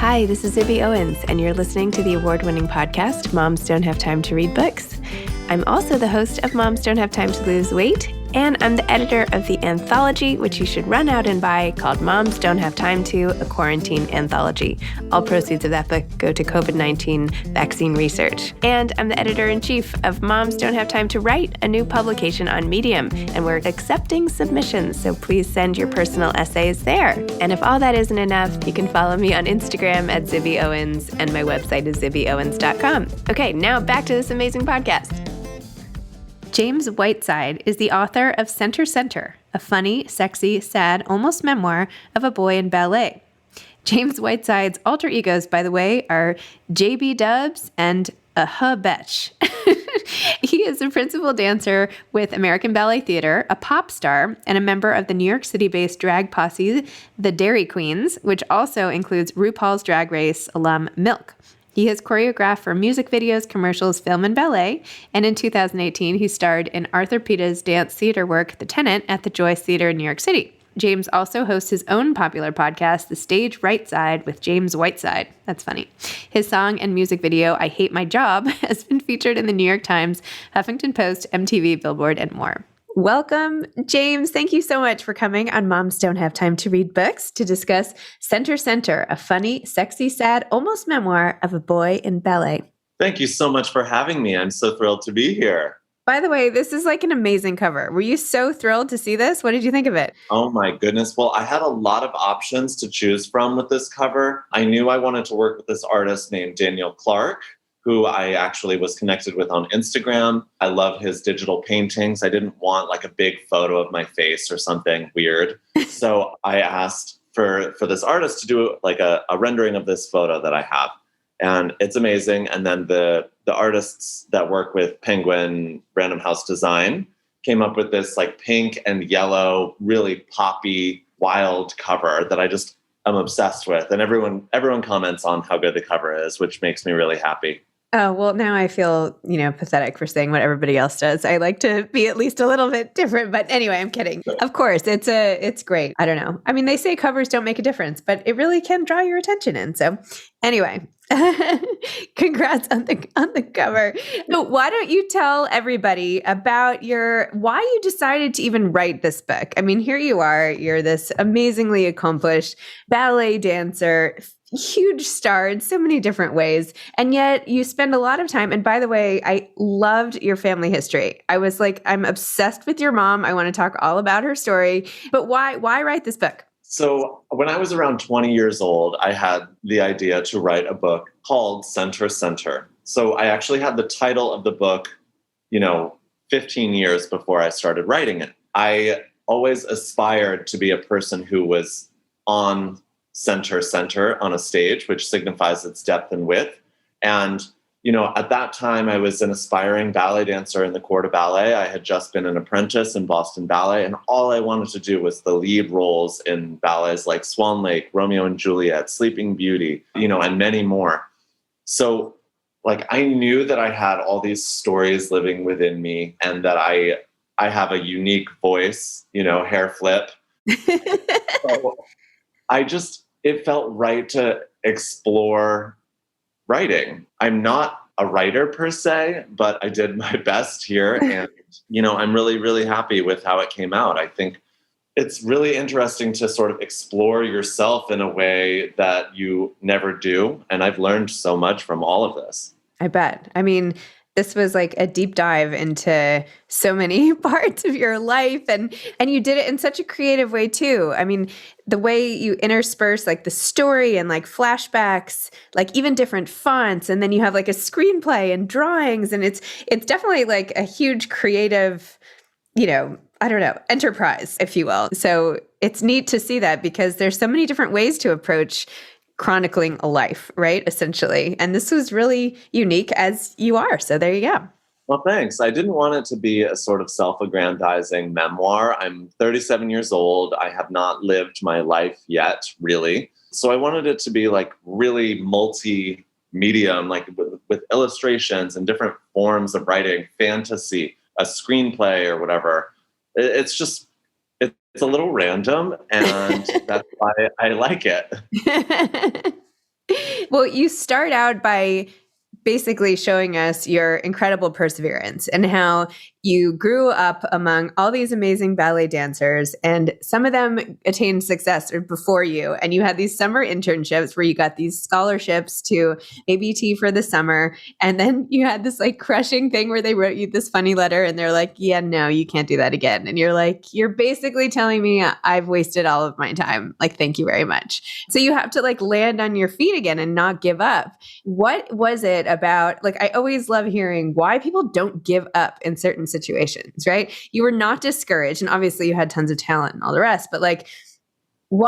Hi, this is Zibby Owens, and you're listening to the award-winning podcast, Moms Don't Have Time to Read Books. I'm also the host of Moms Don't Have Time to Lose Weight, and I'm the editor of the anthology, which you should run out and buy, called Moms Don't Have Time to, a quarantine anthology. All proceeds of that book go to COVID-19 vaccine research. And I'm the editor-in-chief of Moms Don't Have Time to Write, a new publication on Medium, and we're accepting submissions, so please send your personal essays there. And if all that isn't enough, you can follow me on Instagram at Zibby Owens, and my website is zibbyowens.com. Okay, now back to this amazing podcast. James Whiteside is the author of Center, a funny, sexy, sad, almost memoir of a boy in ballet. James Whiteside's alter egos, by the way, are JB Dubs and Betch. He is a principal dancer with American Ballet Theater, a pop star, and a member of the New York City-based drag posse, the Dairy Queens, which also includes RuPaul's Drag Race alum Milk. He has choreographed for music videos, commercials, film, and ballet, and in 2018, he starred in Arthur Pita's dance theater work, The Tenant, at the Joyce Theater in New York City. James also hosts his own popular podcast, The Stage Right Side with James Whiteside. That's funny. His song and music video, I Hate My Job, has been featured in the New York Times, Huffington Post, MTV, Billboard, and more. Welcome, James. Thank you so much for coming on Moms Don't Have Time to Read Books to discuss Center, a funny, sexy, sad, almost memoir of a boy in ballet. Thank you so much for having me. I'm so thrilled to be here. By the way, this is like an amazing cover. Were you so thrilled to see this? What did you think of it? Oh my goodness. Well, I had a lot of options to choose from with this cover. I knew I wanted to work with this artist named Daniel Clark, who I actually was connected with on Instagram. I love his digital paintings. I didn't want like a big photo of my face or something weird. So I asked for this artist to do like a rendering of this photo that I have. And it's amazing. And then the artists that work with Penguin Random House Design came up with this like pink and yellow, really poppy, wild cover that I just am obsessed with. And everyone comments on how good the cover is, which makes me really happy. Oh, well, now I feel, pathetic for saying what everybody else does. I like to be at least a little bit different. But anyway, I'm kidding. Of course, it's great. I don't know. I mean, they say covers don't make a difference, but it really can draw your attention in. So anyway, congrats on the cover. So why don't you tell everybody about why you decided to even write this book? I mean, here you are. You're this amazingly accomplished ballet dancer, huge star in so many different ways. And yet you spend a lot of time. And by the way, I loved your family history. I was like, I'm obsessed with your mom. I want to talk all about her story. But why write this book? So when I was around 20 years old, I had the idea to write a book called Center. So I actually had the title of the book, 15 years before I started writing it. I always aspired to be a person who was on center on a stage, which signifies its depth and width. And, at that time, I was an aspiring ballet dancer in the corps de ballet. I had just been an apprentice in Boston Ballet, and all I wanted to do was the lead roles in ballets like Swan Lake, Romeo and Juliet, Sleeping Beauty, and many more. So, I knew that I had all these stories living within me and that I have a unique voice, hair flip. So it felt right to explore writing. I'm not a writer per se, but I did my best here. And, I'm really, really happy with how it came out. I think it's really interesting to sort of explore yourself in a way that you never do. And I've learned so much from all of this. I bet. I mean, this was like a deep dive into so many parts of your life. And you did it in such a creative way too. I mean, the way you intersperse like the story and like flashbacks, like even different fonts. And then you have like a screenplay and drawings. And it's definitely like a huge creative, enterprise, if you will. So it's neat to see that because there's so many different ways to approach chronicling a life, right? Essentially. And this was really unique as you are. So there you go. Well, thanks. I didn't want it to be a sort of self-aggrandizing memoir. I'm 37 years old. I have not lived my life yet, really. So I wanted it to be like really multi-medium, like with illustrations and different forms of writing, fantasy, a screenplay or whatever. It's a little random, and that's why I like it. Well, you start out by basically showing us your incredible perseverance and how you grew up among all these amazing ballet dancers, and some of them attained success before you. And you had these summer internships where you got these scholarships to ABT for the summer. And then you had this like crushing thing where they wrote you this funny letter and they're like, yeah, no, you can't do that again. And you're like, you're basically telling me I've wasted all of my time. Like, thank you very much. So you have to like land on your feet again and not give up. What was it about, like, I always love hearing why people don't give up in certain situations, right? You were not discouraged, and obviously you had tons of talent and all the rest, but like,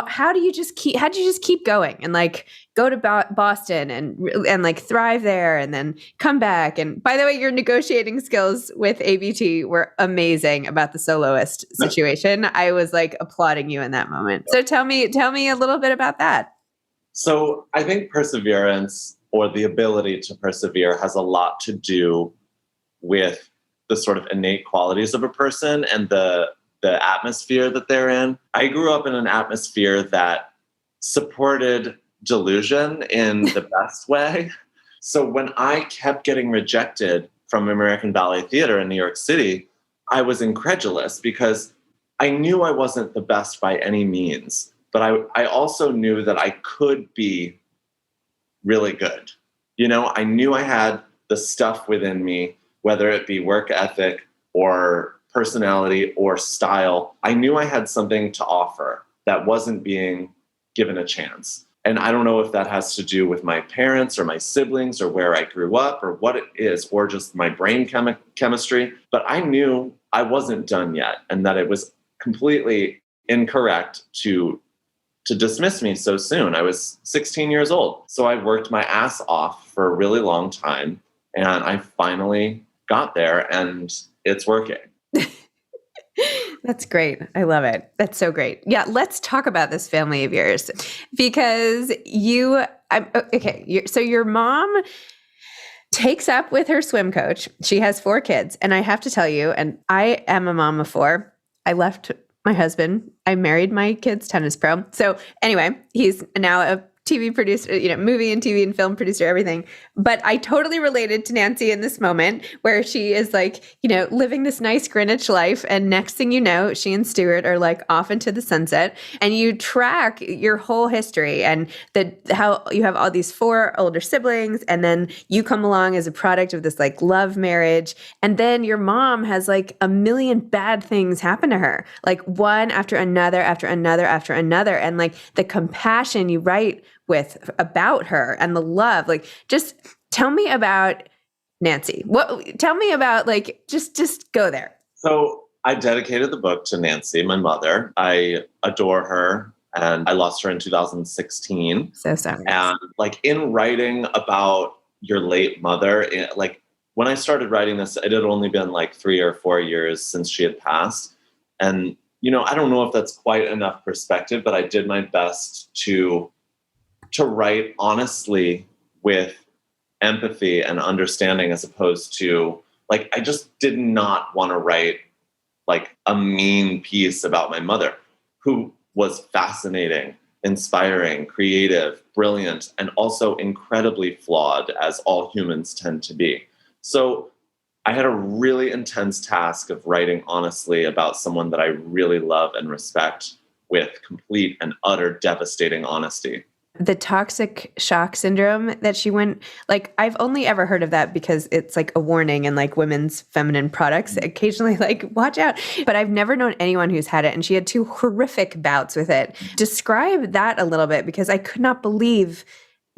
how do you just keep going and like go to Boston and like thrive there and then come back? And by the way, your negotiating skills with ABT were amazing about the soloist situation. I was like applauding you in that moment. So tell me a little bit about that. So I think perseverance, or the ability to persevere, has a lot to do with the sort of innate qualities of a person and the atmosphere that they're in. I grew up in an atmosphere that supported delusion in the best way. So when I kept getting rejected from American Ballet Theater in New York City, I was incredulous because I knew I wasn't the best by any means, but I also knew that I could be really good. You know, I knew I had the stuff within me, whether it be work ethic or personality or style. I knew I had something to offer that wasn't being given a chance. And I don't know if that has to do with my parents or my siblings or where I grew up or what it is, or just my brain chemistry. But I knew I wasn't done yet, and that it was completely incorrect to dismiss me so soon. I was 16 years old. So I worked my ass off for a really long time, and I finally got there, and it's working. That's great. I love it. That's so great. Yeah, let's talk about this family of yours, because so your mom takes up with her swim coach. She has 4 kids, and I have to tell you, and I am a mom of 4. I left my husband. I married my kid's tennis pro. So anyway, he's now a TV producer, movie and TV and film producer, everything. But I totally related to Nancy in this moment where she is like, living this nice Greenwich life. And next thing you know, she and Stuart are like off into the sunset, and you track your whole history and how you have all these 4 older siblings. And then you come along as a product of this like love marriage. And then your mom has like a million bad things happen to her, like one after another, after another, after another. And like the compassion you write with about her and the love, like, just tell me about Nancy. Tell me about, like, just go there. So I dedicated the book to Nancy, my mother. I adore her, and I lost her in 2016. So sorry. And like, in writing about your late mother, like when I started writing this, it had only been like 3 or 4 years since she had passed. And, I don't know if that's quite enough perspective, but I did my best to write honestly with empathy and understanding, as opposed to like, I just did not want to write like a mean piece about my mother, who was fascinating, inspiring, creative, brilliant, and also incredibly flawed, as all humans tend to be. So I had a really intense task of writing honestly about someone that I really love and respect, with complete and utter devastating honesty. The toxic shock syndrome that she went, like, I've only ever heard of that because it's like a warning in like women's feminine products, occasionally like, watch out. But I've never known anyone who's had it. And she had 2 horrific bouts with it. Describe that a little bit, because I could not believe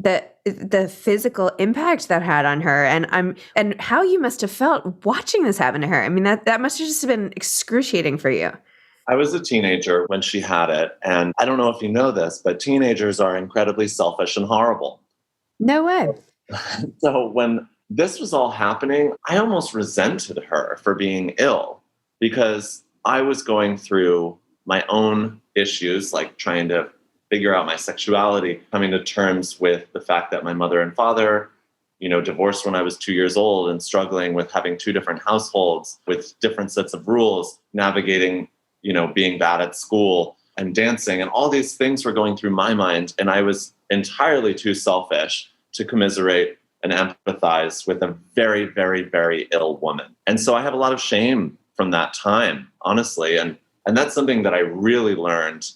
the physical impact that had on her, and how you must have felt watching this happen to her. I mean, that must have just been excruciating for you. I was a teenager when she had it. And I don't know if you know this, but teenagers are incredibly selfish and horrible. No way. So when this was all happening, I almost resented her for being ill, because I was going through my own issues, like trying to figure out my sexuality, coming to terms with the fact that my mother and father, divorced when I was 2 years old, and struggling with having 2 different households with different sets of rules, navigating being bad at school. and dancing, and all these things were going through my mind. And I was entirely too selfish to commiserate and empathize with a very, very, very ill woman. And so I have a lot of shame from that time, honestly. And that's something that I really learned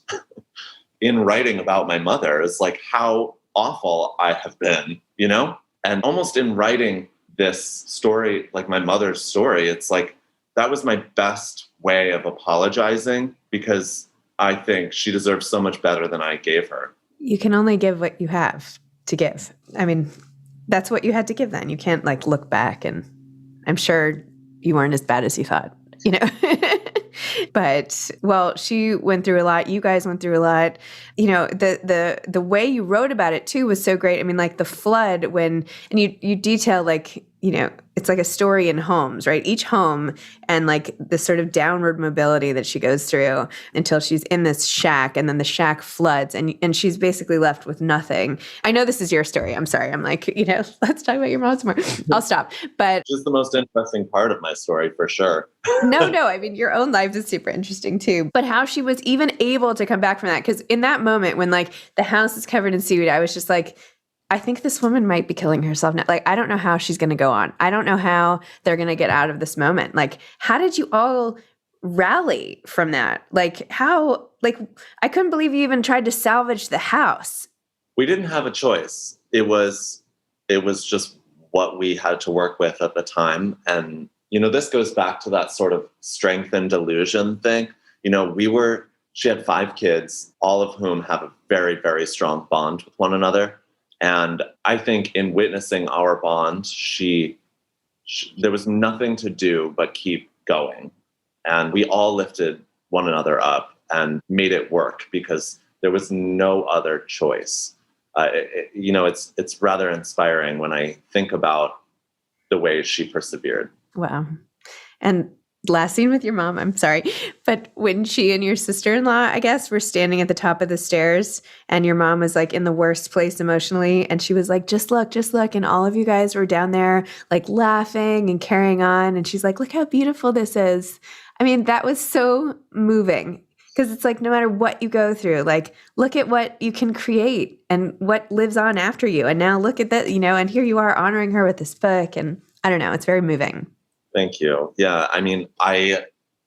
in writing about my mother, is like how awful I have been, you know? And almost in writing this story, like my mother's story, it's like that was my best way of apologizing, because I think she deserves so much better than I gave her. You can only give what you have to give. I mean, that's what you had to give then. You can't like look back, and I'm sure you weren't as bad as you thought, you know? But, well, she went through a lot. You guys went through a lot. You know, the way you wrote about it too was so great. I mean, like the flood and you detail like, you know, it's like a story in homes, right? Each home and like the sort of downward mobility that she goes through until she's in this shack, and then the shack floods and she's basically left with nothing. I know this is your story. I'm sorry. I'm like, you know, let's talk about your mom's more. I'll stop. But just the most interesting part of my story, for sure. No. I mean, your own life is super interesting too. But how she was even able to come back from that. Because in that moment when like the house is covered in seaweed, I was just like, I think this woman might be killing herself now. Like, I don't know how she's going to go on. I don't know how they're going to get out of this moment. Like, how did you all rally from that? Like, how, like, I couldn't believe you even tried to salvage the house. We didn't have a choice. It was just what we had to work with at the time. And, you know, this goes back to that sort of strength and delusion thing. You know, she had 5 kids, all of whom have a very, very strong bond with one another. And I think in witnessing our bond, there was nothing to do but keep going. And we all lifted one another up and made it work, because there was no other choice. You know, it's rather inspiring when I think about the way she persevered. Wow. And last scene with your mom, I'm sorry, but when she and your sister-in-law, I guess, were standing at the top of the stairs and your mom was like in the worst place emotionally, and she was like, just look. And all of you guys were down there like laughing and carrying on. And she's like, look how beautiful this is. I mean, that was so moving, because it's like, no matter what you go through, like, look at what you can create and what lives on after you. And now look at that, you know, and here you are honoring her with this book. And I don't know, it's very moving. Thank you. Yeah, I mean,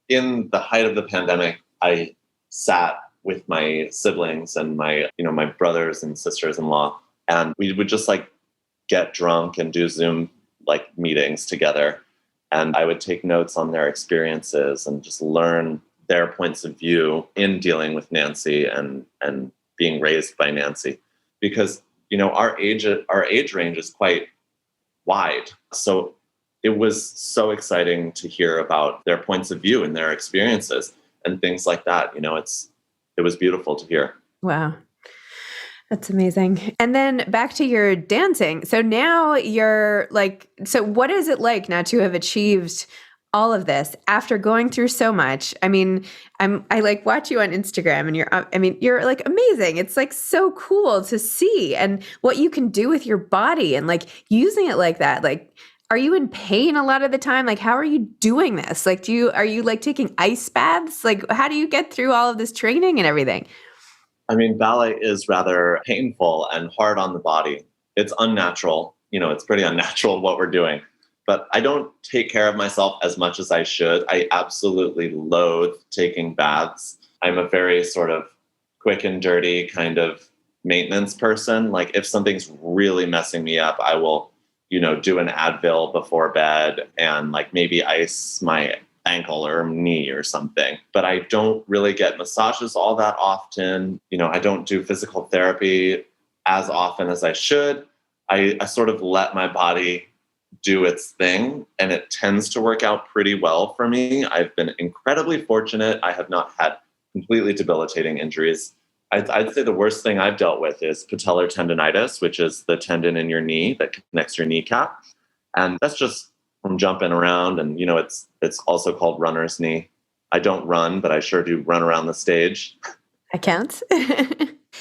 in the height of the pandemic, I sat with my siblings and my brothers and sisters-in-law, and we would just like get drunk and do Zoom like meetings together. And I would take notes on their experiences and just learn their points of view in dealing with Nancy and being raised by Nancy, because, you know, our age range is quite wide. So it was so exciting to hear about their points of view and their experiences and things like that. You know, it was beautiful to hear. Wow. That's amazing. And then back to your dancing. So now you're like, so what is it like now to have achieved all of this after going through so much? I mean, I like watch you on Instagram and you're like amazing. It's like so cool to see and what you can do with your body and like using it like that. Like, are you in pain a lot of the time? Like, how are you doing this? Like, are you like taking ice baths? Like, how do you get through all of this training and everything? I mean, ballet is rather painful and hard on the body. It's unnatural. You know, it's pretty unnatural what we're doing. But I don't take care of myself as much as I should. I absolutely loathe taking baths. I'm a very sort of quick and dirty kind of maintenance person. Like, if something's really messing me up, I will, you know, do an Advil before bed and like maybe ice my ankle or knee or something. But I don't really get massages all that often. You know, I don't do physical therapy as often as I should. I sort of let my body do its thing, and it tends to work out pretty well for me. I've been incredibly fortunate. I have not had completely debilitating injuries. I'd say the worst thing I've dealt with is patellar tendonitis, which is the tendon in your knee that connects your kneecap. And that's just from jumping around. And, you know, it's also called runner's knee. I don't run, but I sure do run around the stage. That counts.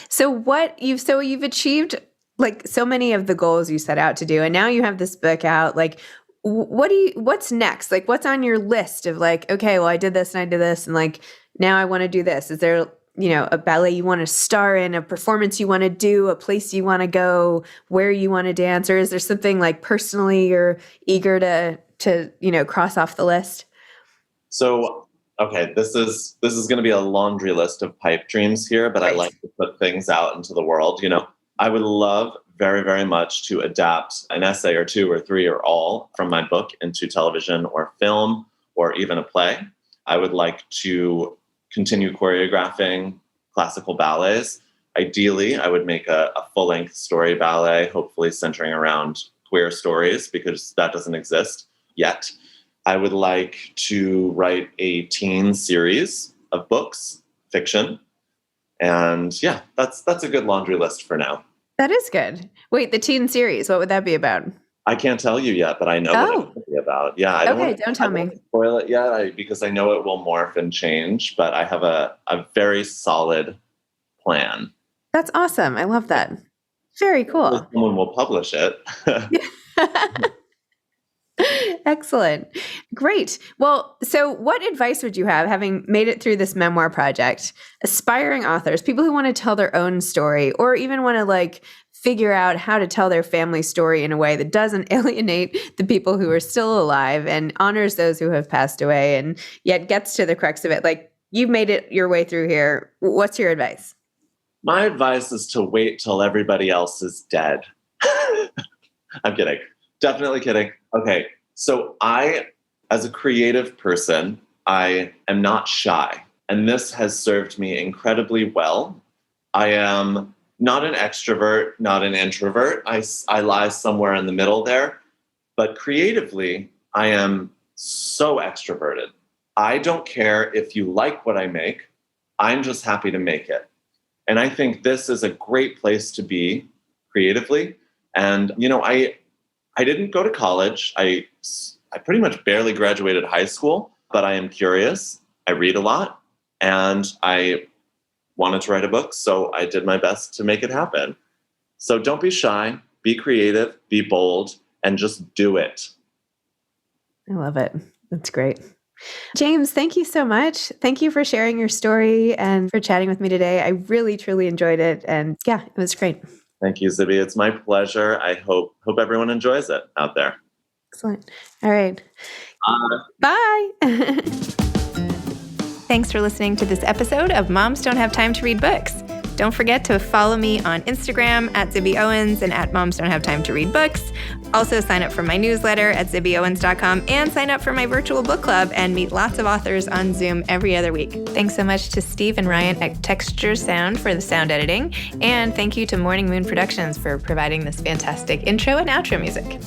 So you've achieved like so many of the goals you set out to do. And now you have this book out. Like, what's next? Like, what's on your list of like, okay, well, I did this and I did this. And like, now I want to do this. Is there a ballet you want to star in, a performance you want to do, a place you want to go, where you want to dance? Or is there something like personally you're eager to cross off the list? So, okay, this is going to be a laundry list of pipe dreams here, but Right. I like to put things out into the world. I would love very, very much to adapt an essay or two or three or all from my book into television or film or even a play. I would like to continue choreographing classical ballets. Ideally, I would make a full-length story ballet, hopefully centering around queer stories, because that doesn't exist yet. I would like to write a teen series of books, fiction. And yeah, that's a good laundry list for now. That is good. Wait, the teen series, what would that be about? I can't tell you yet, but I know what it's going to be about. Yeah, don't tell me. Spoil it yet because I know it will morph and change, but I have a very solid plan. That's awesome. I love that. Very cool. Someone will publish it. Excellent. Great. Well, so what advice would you have, having made it through this memoir project, aspiring authors, people who want to tell their own story or even want to figure out how to tell their family story in a way that doesn't alienate the people who are still alive and honors those who have passed away and yet gets to the crux of it? You've made it your way through here. What's your advice? My advice is to wait till everybody else is dead. I'm kidding. Definitely kidding. Okay. So as a creative person, I am not shy. And this has served me incredibly well. I am not an extrovert, not an introvert. I lie somewhere in the middle there. But creatively, I am so extroverted. I don't care if you like what I make. I'm just happy to make it. And I think this is a great place to be creatively. And, I didn't go to college. I pretty much barely graduated high school, but I am curious. I read a lot and I wanted to write a book. So I did my best to make it happen. So don't be shy, be creative, be bold, and just do it. I love it. That's great. James, thank you so much. Thank you for sharing your story and for chatting with me today. I really, truly enjoyed it. And yeah, it was great. Thank you, Zibby. It's my pleasure. I hope everyone enjoys it out there. Excellent. All right. Bye. Thanks for listening to this episode of Moms Don't Have Time to Read Books. Don't forget to follow me on Instagram at Zibby Owens and at Moms Don't Have Time to Read Books. Also sign up for my newsletter at zibbyowens.com and sign up for my virtual book club and meet lots of authors on Zoom every other week. Thanks so much to Steve and Ryan at Texture Sound for the sound editing. And thank you to Morning Moon Productions for providing this fantastic intro and outro music.